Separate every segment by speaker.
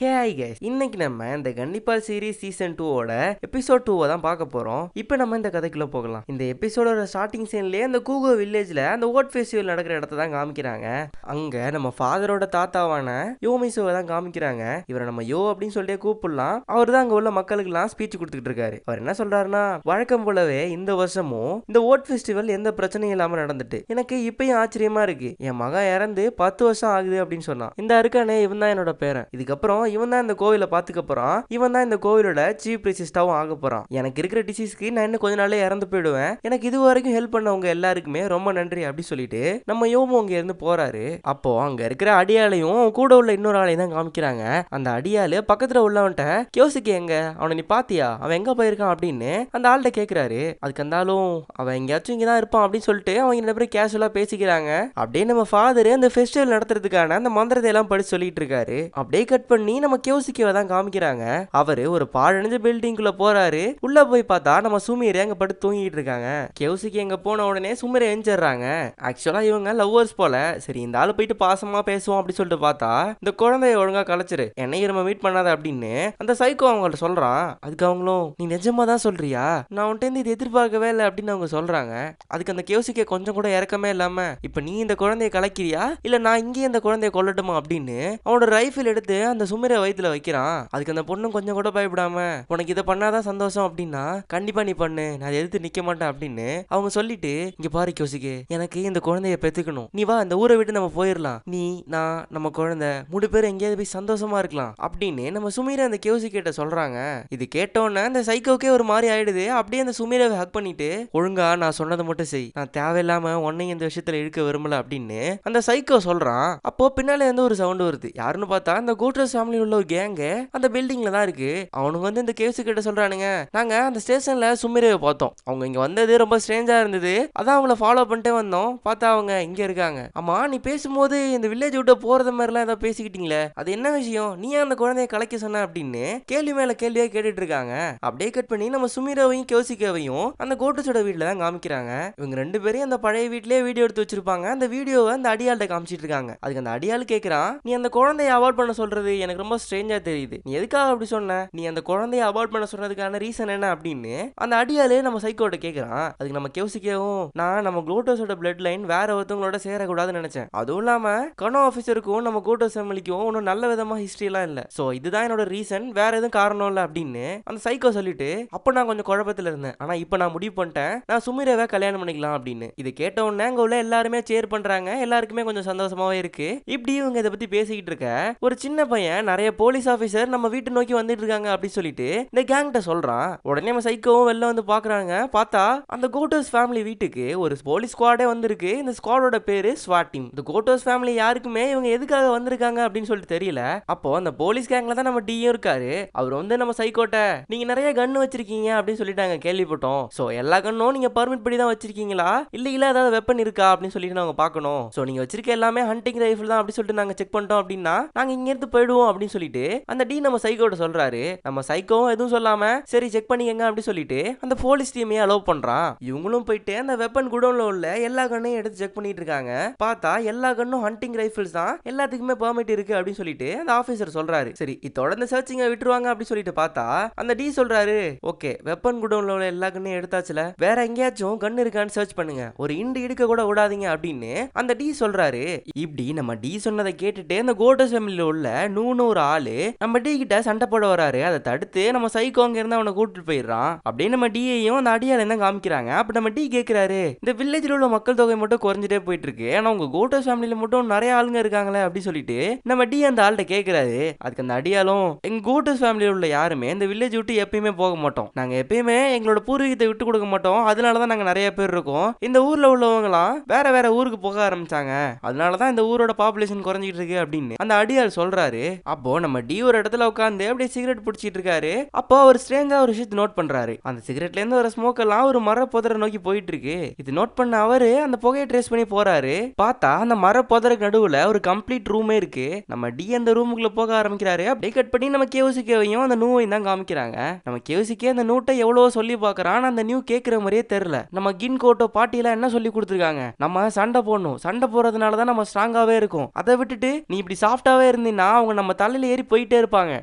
Speaker 1: Hey hi guys, இன்னைக்கு நம்ம இந்த கன்னிபால் சீரிஸ் சீசன் 2 எபிசோட் 2 தான் பார்க்க போறோம். இப்போ நம்ம இந்த கதைக்குள்ள போகலாம். இந்த எபிசோடோட ஸ்டார்டிங் சீன்லயே அந்த கூகோ வில்லேஜ்ல அந்த ஓட் ஃபெஸ்டிவல் நடக்கிற இடத்த தான் காமிக்கிறாங்க. அங்க நம்ம ஃபாதரோட தாத்தாவான யோமிசோவை தான் காமிக்கிறாங்க. இவரை நம்ம யோ அப்படின்னு சொல்லிட்டே கூப்பிடலாம். அவர் தான் அங்க உள்ள மக்களுக்கு எல்லாம் ஸ்பீச் கொடுத்துட்டு இருக்காரு. அவர் என்ன சொல்றாருன்னா, வழக்கம் போலவே இந்த வருஷமும் இந்த ஓட் ஃபெஸ்டிவல் எந்த பிரச்சனையும் இல்லாம நடந்துட்டு எனக்கு இப்பயும் ஆச்சரியமா இருக்கு. என் மகன் இறந்து 10 வருஷம் ஆகுது அப்படின்னு சொன்னான். இந்த அருக்கானே இவன் தான் என்னோட பேரன். இதுக்கப்புறம் இவன் தான் இந்த கோவிலை பாத்துக்க போறான். இவன் தான் இந்த கோவிலோட சீஃப் பிரிசிஸ்டாவும் ஆக போறான். எனக்கு இருக்கிற டிசீஸ்க்கு நான் இன்னும் கொஞ்ச நாளே இறந்து போயிடுவேன். எனக்கு இது வரைக்கும் ஹெல்ப் பண்ணவங்க எல்லாருக்குமே ரொம்ப நன்றி அப்படி சொல்லிட்டு நம்ம யோமோ அங்க இருந்து போறாரு. அப்போ அங்க இருக்கிற அடியாலையும் கூட உள்ள இன்னொரு ஆளையும் தான் காமிக்கிறாங்க. அந்த அடியாளு பக்கத்துல உள்ளவன்ட்ட கியோசுக்கு எங்க, அவனை நீ பாத்தியா, அவன் எங்க போயிருக்கான் அப்படின்னு அந்த ஆள்கிட்ட கேக்குறாரு. அதுக்கு இருந்தாலும் அவன் எங்கேயாச்சும் இங்கதான் இருப்பான் அப்படின்னு சொல்லிட்டு அவங்க ரெண்டு பேரும் கேஷுவலா பேசிக்கிறாங்க. அப்படியே நம்ம ஃபாதர் அந்த ஃபெஸ்டிவல் நடத்துறதுக்கான அந்த மந்திரத்தை எல்லாம் படிச்சு சொல்லிட்டு இருக்காரு. அப்படியே கட் பண்ணி நம்ம கியோசுக்கியை தான் காமிக்கிறாங்க. அவரு ஒரு பாழடைஞ்ச பில்டிங்குள்ள போறாரு. உள்ள போய் பார்த்தா நம்ம சுமீர் அங்க படுத்து தூங்கிட்டு இருக்காங்க. கியோசுக்கி எங்க போன உடனே சுமீரை எஞ்சிடுறாங்க. ஆக்சுவலா இவங்க லவ்வர்ஸ் போல. சரி இந்த ஆளு போயிட்டு பாசமா பேசுவோம் அப்படி சொல்லிட்டு பார்த்தா இந்த குழந்தைய ஒழுங்கா கலைச்சிரு, என்னையும் நம்ம மீட் பண்ணாத அப்படின்னு அந்த சைக்கோ அவங்கள்ட்ட சொல்றான். அதுக்கு அவங்களும் நீ நிஜமா தான் சொல்றியா, நான் உன்கிட்ட இது எதிர்பார்க்கவே இல்லை அப்படின்னு அவங்க சொல்றாங்க. அதுக்கு அந்த கியோசுக்கிய கொஞ்சம் கூட இறக்கமே இல்லாம, இப்ப நீ இந்த குழந்தைய கலைக்கிறியா இல்ல நான் இங்கே இந்த குழந்தைய கொல்லட்டுமா அப்படின்னு அவனோட ரைஃபிள் எடுத்து அந்த சுமீரை வயித்துல வைக்கிறான். அதுக்கு அந்த பொண்ணும் கொஞ்சம் கூட பயப்படாம, உனக்கு இதை பண்ணாதான் சந்தோஷம் அப்படின்னா கண்டிப்பா நீ பண்ணு, நான் எதிர்த்து நிக்க மாட்டேன் அப்படின்னு அவங்க சொல்லிட்டு, இங்க பாரு கியோசுகே, எனக்கு இந்த குழந்தைய பெத்துக்கணும், நீ வா இந்த ஊரை விட்டு நம்ம போயிடலாம், நீ நான் நம்ம குழந்தை 3 பேரும் எங்கேயாவது போய் சந்தோஷமா இருக்கலாம் அப்படின்னு நம்ம சுமீரை அந்த கியோசுகிட்ட சொல்றாங்க. இது கேட்டோன்னே அந்த சைக்கோக்கே ஒரு மாதிரி ஆயிடுது. அப்படியே அந்த சுமீரை ஹக் பண்ணிட்டு, ஒழுங்கா நான் சொன்னதை மட்டும் செய், நான் தேவையில்லாம உன்னையும் இந்த விஷயத்துல இழுக்க விரும்பல அப்படின்னு அந்த சைக்கோ சொல்றான். அப்போ பின்னால இருந்து ஒரு சவுண்ட் வருது. யாருன்னு பார்த்தா அந்த கூட்ரஸ் ஃபேமிலியில் உள்ள ஒரு கேங்கு அந்த பில்டிங்ல தான் இருக்கு. அவனுங்க வந்து இந்த கேஸ் கிட்ட சொல்றானுங்க, நாங்க அந்த ஸ்டேஷன்ல சுமீரை பார்த்தோம், அவங்க இங்க வந்தது ரொம்ப ஸ்ட்ரேஞ்சா இருந்தது, அதான் அவங்கள ஃபாலோ பண்ணிட்டே வந்தோம், பார்த்தா அவங்க இங்க இருக்காங்க. ஆமா நீ பேசும்போது இந்த வில்லேஜ் விட்டு போறது மாதிரிலாம் ஏதோ பேசிக்கிட்டீங்களே, அது என்ன விஷயம், நீ அந்த குழந்தைய கலைக்க சொன்ன அப்படின்னு கேள்வி மேல கேள்வியா கேட்டுட்டு இருக்காங்க. அப்படியே கட் பண்ணி நம்ம சுமீராவையும் கியோசிக்காவையும் அந்த கோட்டஸோட வீட்டுல தான் காமிக்கிறாங்க. இவங்க 2 பேரையும் அந்த பழைய வீட்லயே வீடியோ எடுத்து வச்சிருப்பாங்க. அந்த வீடியோவை அந்த அடியாள்கிட்ட காமிச்சிட்டு இருக்காங்க. அதுக்கு அந்த அடியாள் கேட்கிறான், நீ அந்த குழந்தைய அவாய்ட் பண்ண சொல்றது எனக்கு ரொம்ப ஸ்ட்ரேஞ்சா தெரியுது, நீ எதுக்காக அப்படி சொன்ன, நீ அந்த குழந்தைய அவாய்ட் பண்ண சொன்னதுக்கான ரீசன் என்ன அப்படின்னு அந்த அடியாளு நம்ம சைக்கோட்ட கேட்கிறான். அதுக்கு நம்ம கியோசிக்கவும், நான் நம்ம குளோட்டோஸோட பிளட் லைன் வேற ஒருத்தவங்களோட சேரக்கூடாதுன்னு நினைச்சேன், அதுவும் இல்லாம கனோ ஆஃபீஸருக்கும் நம்ம குளோட்டோஸ் ஃபேமிலிக்கும் ஒன்றும் நல்ல விதமா ஹிஸ்டரி எல்லாம் இல்ல, சோ இதுதான் என்னோட ரீசன், வேற எதுவும் காரணம் இல்லை அப்படின்னு அந்த சைக்கோ சொல்லிட்டு, அப்ப நான் கொஞ்சம் குழப்பத்துல இருந்தேன், ஆனா இப்ப நான் முடிவு பண்ணிட்டேன், நான் சுமீரவை கல்யாணம் பண்ணிக்கலாம் அப்படின்னு. இது கேட்ட உடனே அங்க உள்ள எல்லாருமே சேர் பண்றாங்க. எல்லாருக்குமே கொஞ்சம் சந்தோஷமாவே இருக்கு. இப்படி இவங்க இதை பத்தி பேசிக்கிட்டு இருக்க ஒரு சின்ன பையன் நிறைய போலீஸ் ஆபீசர் நம்ம வீட்டு நோக்கி வந்துட்டு இருக்காங்க அப்படி சொல்லிட்டு இந்த கேங்கிட்ட சொல்றான். உடனே நம்ம சைக்கோவும் வெளில வந்து பாக்குறாங்க. பார்த்தா அந்த கோட்டோஸ் ஃபேமிலி வீட்டுக்கு ஒரு போலீஸ் ஸ்குவாடே வந்திருக்கு. இந்த ஸ்குவாடோட பேரு ஸ்வாட் டீம். இந்த கோட்டோஸ் ஃபேமிலி யாருக்குமே இவங்க எதுக்காக வந்திருக்காங்க அப்படின்னு சொல்லிட்டு தெரியல. அப்போ அந்த போலீஸ் கேங்ல தான் நம்ம டியும் இருக்காரு. அவர் வந்து நம்ம சைக்கோட்ட, நீங்க நிறைய கன்னு வச்சிருக்கீங்க அப்படின்னு சொல்லிட்டாங்க, கேள்விப்பட்டோம், சோ எல்லா கன்னும் நீங்க பர்மிட் படி தான் வச்சிருக்கீங்களா இல்ல ஏதாவது வெப்பன் இருக்கா அப்படின்னு சொல்லிட்டு நாங்க பார்க்கணும், சோ நீங்க வச்சிருக்க எல்லாமே ஹண்டிங் ரைஃபிள் தான் அப்படி சொல்லிட்டு நாங்க செக் பண்ணிட்டோம் அப்படின்னா நாங்க இங்க இருந்து போயிடுவோம் அப்படின்னு சொல்லிட்டு அந்த டி நம்ம சைக்கோட்ட சொல்றாரு. நம்ம சைக்கோவும் எதுவும் சொல்லாம சரி செக் பண்ணிக்கங்க அப்படி சொல்லிட்டு அந்த போலீஸ் டீமையே அலோவ் பண்றான். இவங்களும் போயிட்டு அந்த வெப்பன் குடோன்ல உள்ள எல்லா கண்ணையும் எடுத்து செக் பண்ணிட்டு இருக்காங்க. பார்த்தா எல்லா கண்ணும் ஹண்டிங் ரைஃபிள்ஸ் தான், எல்லாத்துக்குமே பெர்மிட் இருக்கு அப்படின்னு சொல்லிட்டு அந்த ஆபீசர் சொல்றாரு. சரி தொடர்ந்து சர்ச்சிங்க விட்டுருவாங்க அப்படி சொல்லிட்டு பார்த்தா அந்த டி சொல்றாரு, ஓகே வெப்பன் குடோன்ல உள்ள எல்லா கண்ணையும் எடுத்தாச்சுல, வேற எங்கேயாச்சும் கன் இருக்கான்னு சர்ச் பண்ணுங்க, ஒரு இண்டு இடுக்க கூட விடாதீங்க அப்படின்னு அந்த டி சொல்றாரு. இப்படி நம்ம டி சொன்னதை கேட்டுட்டு அந்த கோட்டஸ் ஃபேமிலியில உள்ள நூன்னு ஒரு ஆளு நம்ம டி கிட்ட சண்டை போட வராரு. அதை தடுத்து நம்ம சைக்கோ அங்க இருந்து அவனை கூட்டிட்டு போயிடுறான். அப்படியே நம்ம டியையும் அந்த அடியால தான் காமிக்கிறாங்க. அப்ப நம்ம டி கேட்கிறாரு, இந்த வில்லேஜ்ல உள்ள மக்கள் தொகை மட்டும் குறைஞ்சிட்டே போயிட்டு இருக்கு, ஆனா உங்க கோட்டஸ் ஃபேமிலியில மட்டும் நிறைய ஆளுங்க இருக்காங்களே அப்படி சொல்லிட்டு நம்ம டி அந்த ஆள்கிட்ட கேட்கிறாரு. அதுக்கு அந்த அடியாலும், எங்க கோட்டஸ் ஃபேமிலியில உள்ள யாருமே இந்த வில்லேஜ் விட்டு எப்பயுமே போக மாட்டோம், நாங்க எப்பயுமே எங்களோட பூர்வீகத்தை விட்டு கொடுக்க மாட்டோம், அதனாலதான் நாங்க நிறைய பேர் இருக்கோம், இந்த ஊர்ல உள்ளவங்களாம் வேற வேற ஊருக்கு போக ஆரம்பிச்சாங்க, அதனாலதான் இந்த ஊரோட பாப்புலேஷன் குறைஞ்சிட்டு இருக்கு அப்படின்னு அந்த அடியாள் சொல்றாரு. அப்போ நம்ம டி ஒரு இடத்துல உட்காந்து அப்படியே சிகரெட் பிடிச்சிட்டு இருக்காரு. அப்போ ஒரு ஸ்ட்ரேஞ்சா ஒரு விஷயத்தை நோட் பண்றாரு. அந்த சிகரெட்ல இருந்து ஒரு ஸ்மோக் எல்லாம் ஒரு மர புதரை நோக்கி போயிட்டு இருக்கு. இது நோட் பண்ண அவரு அந்த புகையை ட்ரேஸ் பண்ணி போறாரு. பார்த்தா அந்த மர புதருக்கு நடுவுல ஒரு கம்ப்ளீட் ரூமே இருக்கு. நம்ம டி அந்த ரூமுக்குள்ள போக ஆரம்பிக்கிறாரு. அப்படியே கட் பண்ணி நம்ம கேவுசிக்கேவையும் அந்த நூவையும் தான் காமிக்கிறாங்க. நம்ம கேவுசிக்கே அந்த நூட்டை எவ்வளவோ சொல்லி பாக்குறான், அந்த நியூ கேட்கிற மாதிரியே தெரியல. நம்ம கின் கோட்டோ பாட்டியெல்லாம் என்ன சொல்லி கொடுத்துருக்காங்க, நம்ம சண்டை போடணும், சண்டை போடுறதுனாலதான் நம்ம ஸ்ட்ராங்காவே இருக்கும், அதை விட்டுட்டு நீ இப்படி சாஃப்டாவே இருந்தீங்கன்னா அவங்க நம்ம தலையில ஏறி போயிட்டே இருப்பாங்க.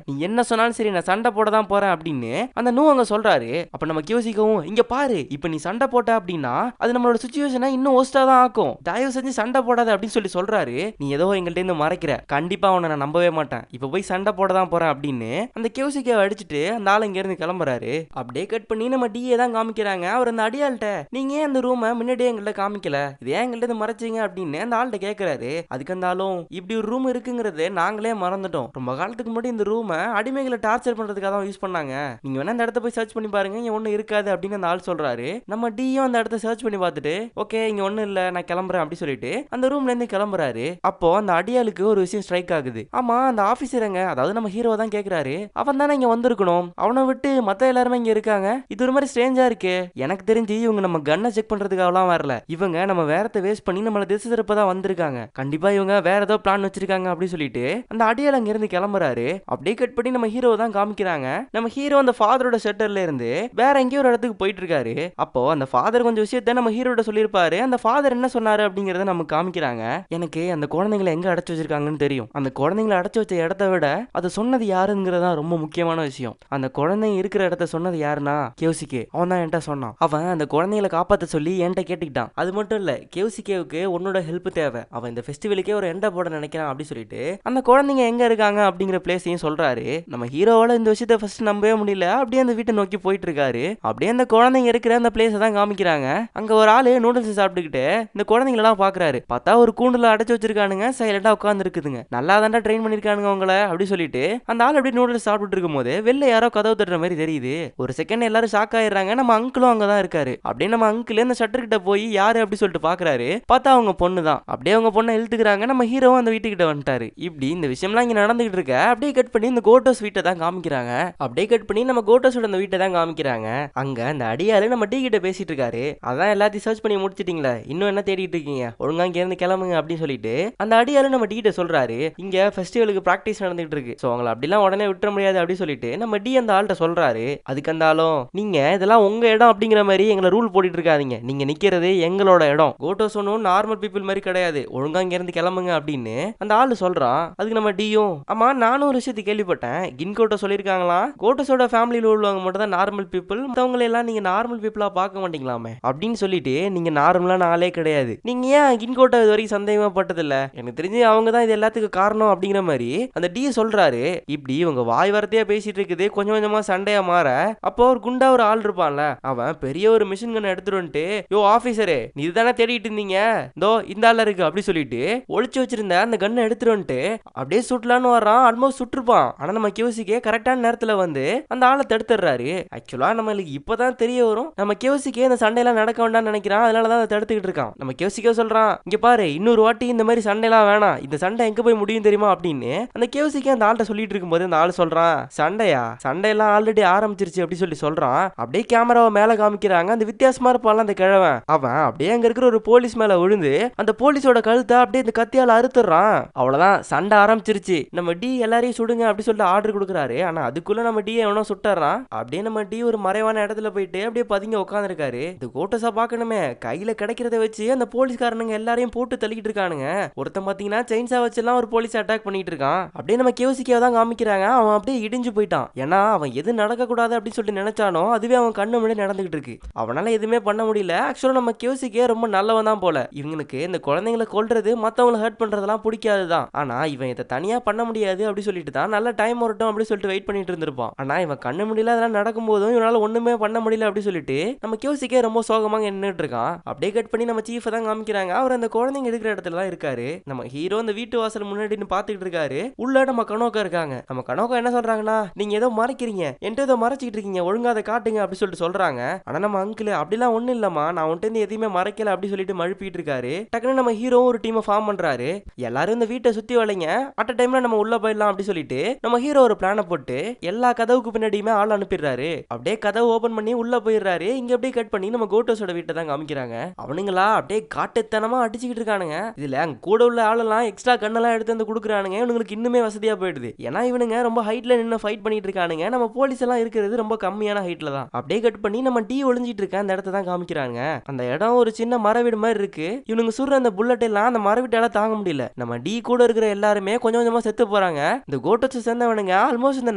Speaker 1: நீ என்ன சொன்னாலும் சரி நான் சண்டை போட தான் போறேன் அப்படின்னு அந்த நூ அங்க சொல்றாரு. அப்ப நம்ம கியோசிக்கவும் இங்க பாரு, இப்ப நீ சண்டை போட்ட அப்படின்னா அது நம்மளோட சிச்சுவேஷனை இன்னும் ஒஸ்டா தான் ஆக்கும். தயவு செஞ்சு சண்டை போடாத அப்படின்னு சொல்லி சொல்றாரு. நீ ஏதோ எங்கள்ட்ட இருந்து மறைக்கிற, கண்டிப்பா உன்னை நான் நம்பவே மாட்டேன், இப்ப போய் சண்டை போட தான் போறேன் அப்படின்னு அந்த கியோசிக்காவை அடிச்சுட்டு அந்த ஆள் இங்க இருந்து கிளம்புறாரு. அப்படியே கட் பண்ணி நம்ம டிஏ தான் காமிக்கிறாங்க. அவர் அந்த அடியாள்கிட்ட நீங்க ஏன் அந்த ரூமை முன்னாடியே எங்கள்ட்ட காமிக்கல, இது ஏன் எங்கள்ட்ட இருந்து மறைச்சிங்க அப்படின்னு அந்த ஆள்கிட்ட கேட்கிறாரு. அதுக்கு அந்த ஆளும் இப்படி ஒரு ரூம் இருக்குங்கிறது நாங்களே மறந்துட்டோம், ரொம்ப காலத்துக்கு முன்னாடி இந்த ரூமை அடிமைகளை டார்ச்சர் பண்றதுக்காக தான் யூஸ் பண்ணாங்க, நீங்க வேணா அந்த இடத்த போய் சர்ச் பண்ணி பாருங்க, இங்க ஒண்ணு இருக்காது அப்படின்னு அந்த ஆள் சொல்றாரு. நம்ம டியும் அந்த இடத்த சர்ச் பண்ணி பார்த்துட்டு ஓகே இங்க ஒண்ணு இல்ல நான் கிளம்புறேன் அப்படி சொல்லிட்டு அந்த ரூம்ல இருந்து கிளம்புறாரு. அப்போ அந்த அடியாளுக்கு ஒரு விஷயம் ஸ்ட்ரைக் ஆகுது. ஆமா அந்த ஆபீசருங்க, அதாவது நம்ம ஹீரோ தான் கேக்குறாரு, அவன் தானே இங்க வந்திருக்கணும், அவனை விட்டு மத்த எல்லாருமே இங்க இருக்காங்க, இது ஒரு மாதிரி ஸ்ட்ரேஞ்சா இருக்கு, எனக்கு தெரிஞ்சு இவங்க நம்ம கன்னை செக் பண்றதுக்காகலாம் வரல, இவங்க நம்ம வேறத்தை வேஸ்ட் பண்ணி நம்மள திசை திருப்பதான் வந்திருக்காங்க, கண்டிப்பா இவங்க வேற ஏதோ பிளான் வச்சிருக்காங்க அப்படி சொல்லிட்டு அந்த அடியாள் அங்க இருந்து கிளம்புறாரு. அப்படியே கட் பண்ணி நம்ம ஹீரோ தான் காமிக்கிறாங்க. நம்ம ஹீரோ அந்த ஃபாதரோட ஷட்டர்ல இருந்து வேற எங்கேயோ ஒரு இடத்துக்கு போயிட்டு இருக்காரு. அப்போ அந்த ஃபாதர் கொஞ்சம் விஷயத்த நம்ம ஹீரோட சொல்லியிருப்பாரு. அந்த ஃபாதர் என்ன சொன்னாரு அப்படிங்கறத நம்ம காமிக்கிறாங்க. எனக்கு அந்த குழந்தைங்களை எங்க அடைச்சு வச்சிருக்காங்கன்னு தெரியும், அந்த குழந்தைங்களை அடைச்சு வச்ச இடத்த விட அது சொன்னது யாருங்கிறதா ரொம்ப முக்கியமான விஷயம். அந்த குழந்தைங்க இருக்கிற இடத்த சொன்னது யாருன்னா கியோசிகே, அவன் தான் என்கிட்ட சொன்னான். அவன் அந்த குழந்தைங்களை காப்பாத்த சொல்லி என்கிட்ட கேட்டுக்கிட்டான். அது மட்டும் இல்ல கியோசிகேவுக்கு உன்னோட ஹெல்ப் தேவை, அவன் இந்த ஃபெஸ்டிவலுக்கே ஒரு எண்டை போட நினைக்கிறான் அப்படி சொல்லிட்டு அந்த குழந்தைங்க எங்க இருக்காங்க அப்படிங்கிற பிளேஸையும் சொல்றாரு. நம்ம ஹீரோவால இந்த விஷயத்த ஃபர்ஸ்ட் நம்பவே முடியல. அப்படியே அந்த வீட்டை நோக்கி போயிட்டு இருக்காரு. அப்படியே அந்த குழந்தைங்க இருக்கிற அந்த பிளேஸை தான் காமிக்கிறாங்க. அங்க ஒரு ஆளு நூடுல்ஸ் சாப்பிட்டுக்கிட்டு இந்த குழந்தைங்க எல்லாம் பாக்குறாரு. பார்த்தா ஒரு கூண்டுல அடைச்சு வச்சிருக்கானுங்க, சைலண்டா உட்கார்ந்து இருக்குதுங்க. நல்லா தாண்டா ட்ரெயின் பண்ணிருக்கானுங்க உங்களை அப்படி சொல்லிட்டு அந்த ஆள் அப்படியே நூடுல்ஸ் சாப்பிட்டு இருக்கும் போது வெளில யாரோ கதவு தட்டுற மாதிரி தெரியுது. ஒரு செகண்ட் எல்லாரும் ஷாக் ஆயிடுறாங்க. நம்ம அங்கிளும் அங்கதான் இருக்காரு. அப்படியே நம்ம அங்கிள் இந்த ஷட்டர் கிட்ட போய் யாரு அப்படி சொல்லிட்டு பாக்குறாரு. பார்த்தா அவங்க பொண்ணு தான். அப்படியே அவங்க பொண்ணை இழுத்துக்கிறாங்க. நம்ம ஹீரோவும் அந்த வீட்டுக்கிட்ட வந்துட்டாரு. இப்படி இந்த விஷயம்லாம் இங்க நடந்துகிட்டு இருக்க. அப்படியே கட் பண்ணி இந்த கோட்டோஸ் வீட்டை தான் காமிக்கிறாங்க. அப்படியே கட் பண்ணி நம்ம கோட்டோஸோட அந்த வீட்டை தான் காமிக்கிறாங்க. அங்க அந்த அடியாரு நம்ம டீ கிட்ட பேசிட்டு இருக்காரு. அதான் எல்லாத்தையும் சர்ச் பண்ணி முடிச்சிட்டீங்களா, இன்னும் என்ன தேடிட்டு இருக்கீங்க, ஒழுங்கா இங்க இருந்து கிளம்புங்க அப்படின்னு சொல்லிட்டு அந்த அடியாரு நம்ம டீ கிட்ட சொல்றாரு. இங்க ஃபெஸ்டிவலுக்கு பிராக்டிஸ் நடந்துட்டு இருக்கு, சோ அவங்களை அப்படிலாம் உடனே விட்டுற முடியாது அப்படி சொல்லிட்டு நம்ம டி அந்த ஆள்கிட்ட சொல்றாரு. அதுக்கு அந்த ஆளும் நீங்க இதெல்லாம் உங்க இடம் அப்படிங்கிற மாதிரி எங்களை ரூல் போட்டுட்டு இருக்காதீங்க, நீங்க நிக்கிறது எங்களோட இடம், கோட்டோஸ் ஒன்னும் நார்மல் பீப்புள் மாதிரி கிடையாது, ஒழுங்கா இங்க இருந்து கிளம்புங்க அப்படின்னு அந்த ஆளு சொல்றான். அதுக்கு நம்ம டியும் ஆமா நானும் ஒரு விஷயத்தை கேள்விப்பட்டேன், கின்கோட்டோ சொல்லியிருக்காங்களா கோட்டோஸோட ஃபேமிலியில் உள்ளவங்க மட்டும் தான் நார்மல் பீப்புள், மற்றவங்களை எல்லாம் நீங்க நார்மல் பீப்புளா பார்க்க மாட்டீங்களாமே அப்படின்னு சொல்லிட்டு நீங்க நார்மலான ஆளே கிடையாது, நீங்க ஏன் கின்கோட்டோ இது வரைக்கும் சந்தேகப்பட்டது இல்ல, எனக்கு தெரிஞ்சு அவங்க தான் இது எல்லாத்துக்கும் காரணம் அப்படிங்கிற மாதிரி அந்த டி சொல்றாரு. இப்படி இவங்க வாய் வார்த்தையா பேசிட்டு இருக்குது. கொஞ்சம் கொஞ்சமா சண்டையா மாற அப்போ ஒரு குண்டா ஒரு ஆள் இருப்பான்ல, அவன் பெரிய ஒரு மிஷின் கன் எடுத்துட்டு வந்துட்டு யோ ஆபீசரே நீ இதுதானே தேடிட்டு இருந்தீங்க, இதோ இந்த ஆள் இருக்கு அப்படி சொல்லிட்டு ஒளிச்சு வச்சிருந்த அந்த கன்னை எடுத்துட்டு வந்துட்டு அப்படியே சுட்டலான்னு வர்றான். ஆல்மோஸ்ட் சுட்டுருப்பான். ஆனா நம்ம கியோசிக்கே கரெக்டான நேரத்துல வந்து அந்த ஆளை தடுத்துடுறாரு. ஆக்சுவலா நம்மளுக்கு இப்பதான் தெரிய வரும் நம்ம கியோசிக்கே இந்த சண்டையெல்லாம் நடக்க வேண்டாம்னு நினைக்கிறான், அதனாலதான் அதை தடுத்துக்கிட்டு இருக்கான். நம்ம கியோசிக்கே சொல்றான் இங்க பாரு இன்னொரு வாட்டி இந்த மாதிரி சண்டையெல்லாம் வேணாம், இந்த சண்டை எங்க போய் முடியும் தெரியுமா அப்படின்னு அந்த கியோசிக்கே அந்த ஆள்கிட்ட சொல்லிட்டு இருக்கும்போது அந்த ஆள் சொல்றான் சண்டையா, சண்டையெல்லாம் ஆல்ரெடி ஆரம்பிச்சிருச்சு அப்படி சொல்லி சொல்றான். அப்படியே கேமராவை மேல காமிக்கிறாங்க. அந்த வித்தியாசமா இருப்பான் அந்த கிழவன், அவன் அப்படியே அங்க இருக்கிற ஒரு போலீஸ் மேல விழுந்து அந்த போலீஸோட கழுத்தை அப்படியே இந்த கத்தியால அறுத்துறான். அவ்வளவுதான் சண்டை ஆரம்பிச்சிருச்சு, நம்ம டி எல்லாரையும் சுடுங்க அப்படி சொல்லிட்டு ஆர்டர் கொடுக்குறாரு. ஆனா அதுக்குள்ள நம்ம டி எவனோ சுட்டுறான். அப்படியே நம்ம டி ஒரு மறைவான இடத்துல போயிட்டு அப்படியே பதுங்கி உட்காந்துருக்காரு. இந்த கோட்டஸா பாக்கணுமே, கையில கிடைக்கிறத வச்சு அந்த போலீஸ்காரனுங்க எல்லாரையும் போட்டு தள்ளிக்கிட்டு இருக்கானுங்க. ஒருத்தன் பாத்தீங்கன்னா செயின்ஸா வச்செல்லாம் ஒரு போலீஸ் அட்டாக் பண்ணிட்டு இருக்கான். அப்படியே நம்ம கியோசிக்காவை தான் காமிக்கிறாங்க. அவன் அப்படியே இடிஞ்சு போயிட்டான். ஏன்னா அவன் எது நடக்க கூடாது அப்படின்னு சொல்லிட்டு நினைச்சானோ அதுவே அவன் கண்ணு முன்னாடி நடந்துகிட்டு இருக்கு. அவனால எதுவுமே பண்ண முடியல. ஆக்சுவலா நம்ம கியோசிக்கே ரொம்ப நல்லவன் தான் போல. இவனுக்கு இந்த குழந்தைங்களை கொல்றது மத்தவங்களை ஹர்ட் பண்றதெல்லாம் பிடிக்காதுதான். ஆனா இவன் இதை தனியா பண்ண முடியாது அப்படி சொல்லிட்டு தான் நல்ல டைம் வரட்டும் அப்படி சொல்லிட்டு வெயிட் பண்ணிட்டு இருந்திருப்பான். ஆனா இவன் கண்ணு முடியல அதெல்லாம் நடக்கும் போதும் இவனால ஒண்ணுமே பண்ண முடியல அப்படி சொல்லிட்டு நம்ம கியோசிக்கே ரொம்ப சோகமாக நின்றுட்டு இருக்கான். அப்படியே கட் பண்ணி நம்ம சீஃபை தான் காமிக்கிறாங்க. அவர் அந்த குழந்தைங்க இருக்கிற இடத்துல தான் இருக்காரு. நம்ம ஹீரோ அந்த வீட்டு வாசல் முன்னாடி பாத்துக்கிட்டு இருக்காரு. உள்ள நம்ம கனோக்கா இருக்காங்க. நம்ம கனோக்கா என்ன சொல்றாங்கன்னா நீங்க ஏதோ மறைக்கிறீங்க, என்கிட்ட ஏதோ மறைச்சிட்டு இருக்கீங்க, ஒழுங்கா அதை காட்டுங்க அப்படி சொல்லிட்டு சொல்றாங்க. ஆனா நம்ம அங்கிள் அப்படிலாம் ஒண்ணு இல்லம்மா, நான் உன்ட்டு எதையுமே மறைக்கல அப்படி சொல்லிட்டு மழுப்பிட்டு இருக்காரு. டக்குன்னு நம்ம ஹீரோ ஒரு டீமை ஃபார்ம் பண்றாரு. எல்லாரும் இந்த வீட்டை சுத்தி வளைங்க, அட் டைம்ல நம்ம உள்ள போயிடலாம் அப்படி சொல்லிட்டு நம்ம ஹீரோ ஒரு பிளான போட்டு எல்லா கதவுக்கு பின்னாடியுமே ஆள் அனுப்பிடுறாரு. அப்படியே கதவு ஓபன் பண்ணி உள்ள போயிடுறாரு. இங்க அப்படியே கட் பண்ணி நம்ம கோட்டோஸோட வீட்டை தான் காமிக்கிறாங்க. அவனுங்களா அப்படியே காட்டுத்தனமா அடிச்சுக்கிட்டு இருக்கானுங்க. இதுல அங்க கூட உள்ள ஆளெல்லாம் எக்ஸ்ட்ரா கண்ணெல்லாம் எடுத்து வந்து கொடுக்குறானுங்க. இவனுங்களுக்கு இன்னுமே வசதியா போயிடுது. ஏன்னா இவனுங்க ரொம்ப ஹைட்ல நின்று ஃபைட் பண்ணிட்டு இருக்கானுங்க. நம்ம போலீஸ் எல்லாம் இருக்கிறது ரொம்ப கம்மியான ஹைட்ல தான். அப்படியே கட் பண்ணி நம்ம டீ ஒளிஞ்சிட்டு இருக்க அந்த இடத்த தான் காமிக்கிறாங்க. அந்த இடம் ஒரு சின்ன மர வீடு மாதிரி இருக்கு. இவனுங்க சுடுற அந்த புல்லட் எல்லாம் அந்த மர வீட்டால தாங்க முடியல. நம்ம டீ கூட இருக்கிற எல்லாருமே கொஞ்சம் கொஞ்சமா செத்து போறாங்க. இந்த கோட்டோஸை சேர்ந்தவனுங்க ஆல்மோஸ்ட் இந்த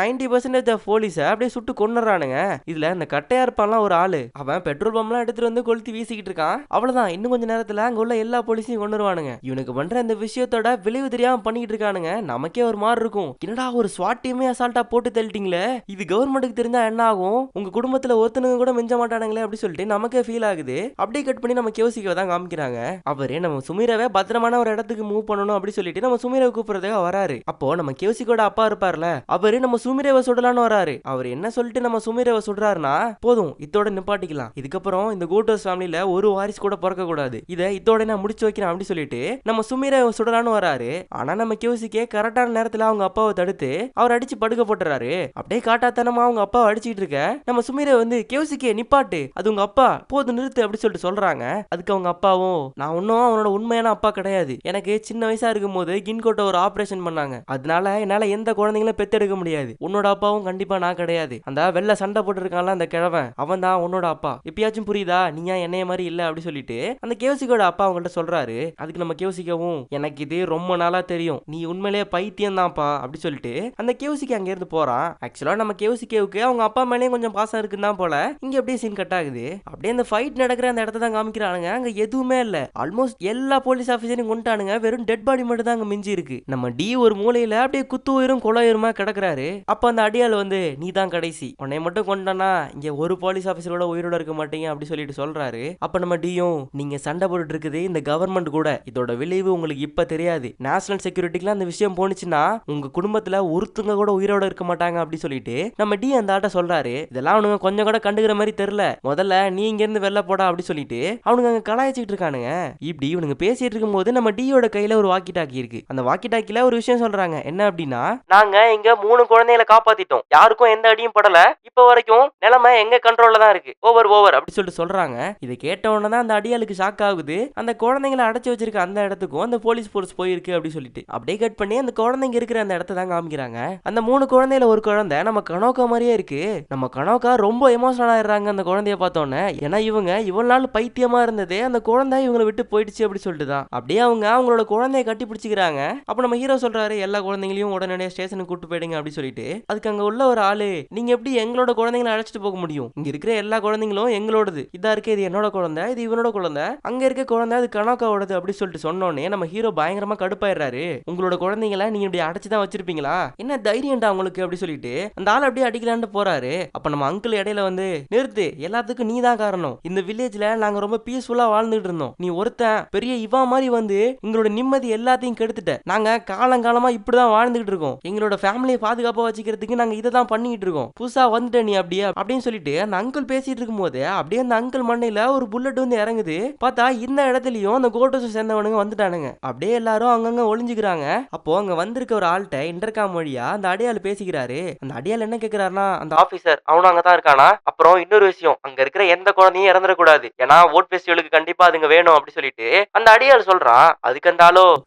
Speaker 1: 90% ஆஃப் போலீஸை அப்படியே சுட்டு கொன்னுறானுங்க. இதுல இந்த கட்டையா இருப்பான்லாம் ஒரு ஆளு, அவன் பெட்ரோல் பம்ப்லாம் எடுத்துட்டு வந்து கொளுத்தி வீசிக்கிட்டு இருக்கான். அவ்வளவுதான், இன்னும் கொஞ்ச நேரத்துல அங்க உள்ள எல்லா போலீஸையும் கொண்டுருவானுங்க. இவனுக்கு பண்ற இந்த விஷயத்தோட விளைவு தெரியாம பண்ணிட்டு இருக்கானுங்க. நமக்கே ஒரு மாதிரி இருக்கும், என்னடா ஒரு ஸ்வாட் டீமே அசால்ட்டா போட்டு தள்ளிட்டீங்களே, இது கவர்மெண்ட்டுக்கு தெரிஞ்சா என்ன ஆகும், உங்க குடும்பத்துல ஒருத்தனுங்க கூட மிஞ்ச மாட்டானுங்களே அப்படி சொல்லிட்டு நமக்கே ஃபீல் ஆகுது. அப்படியே கட் பண்ணி நம்ம கியோசிக்கோ தான் காமிக்கிறாங்க. அவரே நம்ம சுமீரவை பத்திரமான ஒரு இடத்துக்கு மூவ் பண்ணணும் அப்படி சொல்லிட்டு நம்ம சுமீரவை கூப்பிடுறதுக்காக வராரு. அப்போ நம்ம கியோசிக்கோட அப்பா இருப்பார்ல, அவரு நம்ம சுமீரவை சுடலான்னு வராரு. அவர் என்ன சொல்லிட்டு நம்ம சுமீரவை சுடுறாருன்னா, போதும் இதோட நிப்பாட்டிக்கலாம், இதுக்கப்புறம் இந்த கோட்டோஸ் ஃபேமிலியில ஒரு வாரிசு கூட பிறக்க கூடாது, இதை இதோட நான் முடிச்சு வைக்கிறேன் அப்படி சொல்லிட்டு நம்ம சுமீரவை சுடலான்னு வராரு. ஆனா நம்ம கியோசிக்கே கரெக்டான நேரத்துல அவங்க அப்பாவை தடுத்து அவர் அடிச்சு படுக்க போட்டுறாரு. அப்படியே காட்டாத்தனமா அவங்க அப்பாவை அடிச்சிட்டு இருக்க நம்ம சுமீரவை வந்து கியோசிக்கே நிப்பாட்டு, அது உங்க அப்பா, போது நிறுத்து அப்படி சொல்லிட்டு சொல்றாங்க. அதுக்கு அவங்க அப்பாவும், நான் ஒன்னும் அவனோட உண்மையான அப்பா கிடையாது, எனக்கு சின்ன வயசா இருக்கும் போது கின்கோட்டை ஒரு ஆபரேஷன் பண்ணாங்க, அதனால என்னால எந்த குழந்தைங்களும் பெத்தெடுக்க முடியாது, உன்னோட அப்பாவும் கண்டிப்பா நான் கிடையாது, அந்த வெள்ள சண்டை போட்டு இருக்கான்ல அந்த கிழவன், அவன் தான் உன்னோட அப்பா, இப்பயாச்சும் புரியுதா, நீ ஏன் என்னைய மாதிரி இல்ல அப்படி சொல்லிட்டு அந்த கியோசிக்கோட அப்பா அவங்கள்ட்ட சொல்றாரு. அதுக்கு நம்ம கியோசிக்கவும், எனக்கு இது ரொம்ப நாளா தெரியும், நீ உண்மையிலேயே பைத்தியம் தான்ப்பா அப்படி சொல்லிட்டு அந்த கியோசிக்கு அங்க இருந்து போறான். ஆக்சுவலா நம்ம கியோசிக்கேவுக்கு அவங்க அப்பா மேலேயும் கொஞ்சம் பாசம் இருக்குன்னு தான் போல. இங்க அப்படியே சீன் கட் ஆகுது. அப்படியே அந்த ஃபைட் நடக்கிற அந்த இடத்த தான் காமிக்கிறானுங்க. அங்க எதுவுமே இல்ல, ஆல்மோஸ்ட் எல்லா போலீஸ் ஆபீசரையும் கொண்டானுங்க, வெறும் டெட் பாடி மட்டும் தான் அங்க மிஞ்சி இருக்கு. நம்ம டி ஒரு மூலையில அப்படியே குத்து உயிரும் கொலை உயிருமா கிடக்குறாரு. அப்ப அந்த அடியாள் வந்து, நீ தான் கடைசி, உன்னை மட்டும் கொண்டானா இங்க ஒரு போலீஸ் ஆபீசரோட உயிரோட இருக்க மாட்டீங்க அப்படி சொல்லிட்டு சொல்றாரு. அப்ப நம்ம டியும், நீங்க சண்டை போட்டு இருக்குது இந்த கவர்மெண்ட் கூட, இதோட விளைவு உங்களுக்கு இப்ப தெரியாது, நேஷனல் செக்யூரிட்டிக்குலாம் அந்த விஷயம் போனுச்சுன்னா உங்க குடும்பத்துல ஒருத்தங்க கூட உயிரோட இருக்க மாட்டாங்க அப்படி சொல்லிட்டு நம்ம டி அந்த ஆட்ட சொல்றாரு. இதெல்லாம் அவனுங்க கொஞ்சம் கூட கண்டுக்கிற மாதிரி தெரியல, முதல்ல நீ இங்க இருந்து வெளில போடா அப்படி சொல்லிட்டு அவனுங்க அங்க கலாய்ச்சிட்டு இருக்கானுங்க. இப்படி இவனுங்க பேசிட்டு இருக்கும் போது நம்ம டியோட கையில ஒரு வாக்கி டாக்கி இருக்கு. அந்த வாக்கி டாக்கில ஒரு விஷயம் சொல்றாங்க. என்ன அப்படின்னா, நாங்க இங்க 3 குழந்தைகளை காப்பாத்திட்டோம், யாருக்கும் எந்த அடியும் படல, இப்ப வரைக்கும் நிலைமை எங்க கண்ட்ரோல்ல தான் இருக்கு, ஓவர் ஓவர் அப்படி சொல்லிட்டு சொல்றாங்க. இதை கேட்ட உடனே தான் அந்த அடியாளுக்கு ஷாக் ஆகுது. அந்த குழந்தைங்களை அடைச்சு வச்சிருக்க அந்த இடத்துக்கும் அந்த போலீஸ் போர்ஸ் போயிருக்கு அப்படி சொல்லிட்டு அப்படியே கட் பண்ணி அந்த குழந்தைங்க இருக்கிற அந்த இடத்த தான் காமிக்கிறாங்க. அந்த 3 குழந்தையில ஒரு குழந்தை நம்ம கனோக்கா மாதிரியே இருக்கு. நம்ம கனோக்கா ரொம்ப எமோஷனல் ஆயிடுறாங்க அந்த குழந்தைய பார்த்தோன்னே. ஏன்னா இவங்க இவ்வளவு நாள் பைத்தியமா இருந்ததே அந்த குழந்தை இவங்களை விட்டு போயிடுச்சு அப்படி சொல்லிட்டு தான் அப்படியே அவங்க அவங்களோட குழந்தைய கட்டி பிடிச்சிக்கிறாங்க. அப்ப நம்ம ஹீரோ சொல்றாரு, எல்லா குழந்தைங்களையும் உடனடியாக ஸ்டேஷனுக்கு கூட்டு போயிடுங்க அப்படி சொல்லிட்டு. அதுக்கு அங்க உள்ள ஒரு ஆளு, நீங்க எப்படி எங்களோட குழந்தைங்களை அழைச்சிட்டு போக முடியும், இங்க இருக்கிற எல்லா குழந்தைங்களும் எங்களோடது, இதா இருக்கு இது என்னோட குழந்தை, இது இவனோட குழந்தை, அங்க இருக்க குழந்தை அது கனோக்காவோடது அப்படி சொல்லிட்டு சொன்னோன்னே நம்ம ஹீரோ பயங்கரமா கடுப்பாயிடுறாரு. உங்களோட குழந்தைங்களை நீங்க இப்படி அடைச்சுதான் வச்சிருப்பீங்களா, என்ன தைரியம்டா உங்களுக்கு அப்படி சொல்லிட்டு அந்த ஆள் அப்படியே அடிக்கலான்னு போறாரு. அப்ப நம்ம அங்கிள் இடையில வந்து, நிறுத்து, எல்லாத்துக்கும் நீ தான் காரணம், இந்த வில்லேஜ்ல நாங்க ரொம்ப பீஸ்ஃபுல்லா வாழ்ந்துட்டு இருந்தோம், நீ ஒருத்தன் பெரிய இவா மாதிரி வந்து எங்களோட நிம்மதி எல்லாத்தையும் கெடுத்துட்ட, நாங்க காலங்காலமா இப்படிதான் வாழ்ந்துகிட்டு இருக்கோம், எங்களோட ஃபேமிலியை பாதுகாப்பா வச்சுக்கிறதுக்கு நாங்க இதை தான் பண்ணிட்டு இருக்கோம், புதுசா வந்துட்ட நீ அப்படியே அப்படின்னு சொல்லிட்டு அந்த அங்கிள் பேசிட்டு இருக்கும் போது அப்படியே அந்த அங்கிள் மண்டையில ஒரு புல்லட் வந்து இறங்குது. பார்த்தா இந்த இடத்துலயும் அந்த கோட்டோஸை சேர்ந்தவனுங்க வந்துட்டானுங்க. அப்படியே எல்லாரும் அங்கங்க ஒளிஞ்சுக்கிறாங்க. அப்போ அங்க வந்திருக்க ஒரு ஆள்கிட்ட இன்டர்காம் வழியா அந்த அடையாளு பேசிக்கிறாரு. அந்த அடியால் என்ன கேக்குறாருன்னா, அந்த ஆபீசர் அவனும் அங்கதான் இருக்கானா, அப்புறம் இன்னொரு விஷயம், அங்க இருக்கிற எந்த குழந்தையும் இறந்துடக்கூடாது, ஏன்னா ஓட் ஃபெஸ்டிவலுக்கு கண்டிப்பா அதுங்க வேணும் அப்படி சொல்லிட்டு அந்த அடியால் சொல்றான். அதுக்கு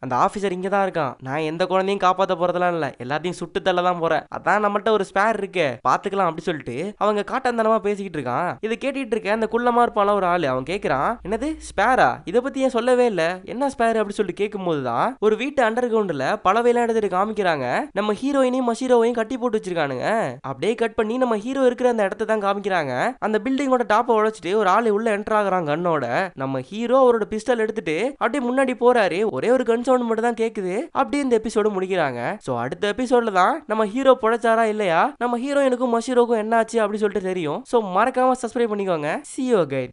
Speaker 1: அந்த ஆபீசர் இங்கதான் இருக்கான், நான் எந்த குழந்தையும் காப்பாத்த போறதெல்லாம் இல்ல, எல்லாத்தையும் சுட்டு தள்ள தான் போறேன், அதான் நம்மகிட்ட ஒரு ஸ்பேர் இருக்கு பாத்துக்கலாம் அப்படி சொல்லிட்டு அவங்க காட்டந்தனமா பேசிக்கிட்டு இருக்கான். இதை கேட்டுட்டு இருக்க அந்த குள்ளமா இருப்பான ஒரு ஆளு, அவன் கேக்குறான், என்னது ஸ்பேரா, இதை பத்தி ஏன் சொல்லவே இல்ல, என்ன ஸ்பேர் அப்படி சொல்லிட்டு கேட்கும் போதுதான் ஒரு வீட்டு அண்டர் கிரவுண்ட்ல பலவையெல்லாம் எடுத்துட்டு காமிக்கிறாங்க. நம்ம ஹீரோயினையும் மஷீரோவையும் கட்டி போட்டு வச்சிருக்கானுங்க. அப்படியே கட் பண்ணி நம்ம ஹீரோ இருக்கிற அந்த இடத்தை தான் காமிக்கிறாங்க. அந்த பில்டிங்கோட டாப்பை உடைச்சிட்டு ஒரு ஆளு உள்ள என்டர் ஆகுறாங்க கண்ணோட. நம்ம ஹீரோ அவரோட பிஸ்டல் எடுத்துட்டு அப்படியே முன்னாடி போறாரு. ஒரே ஒரு கன் சவுண்ட் மட்டும் தான் கேக்குது. அப்படியே இந்த எபிசோடு முடிக்கிறாங்க. சோ அடுத்த எபிசோட்ல தான் நம்ம ஹீரோ பொழைச்சாரா இல்லையா, நம்ம ஹீரோயினுக்கும் மஷீரோக்கும் என்ன ஆச்சு அப்படி சொல்லிட்டு தெரியும். சோ மறக்காம சப்ஸ்கிரைப் பண்ணிக்கோங்க. See you again.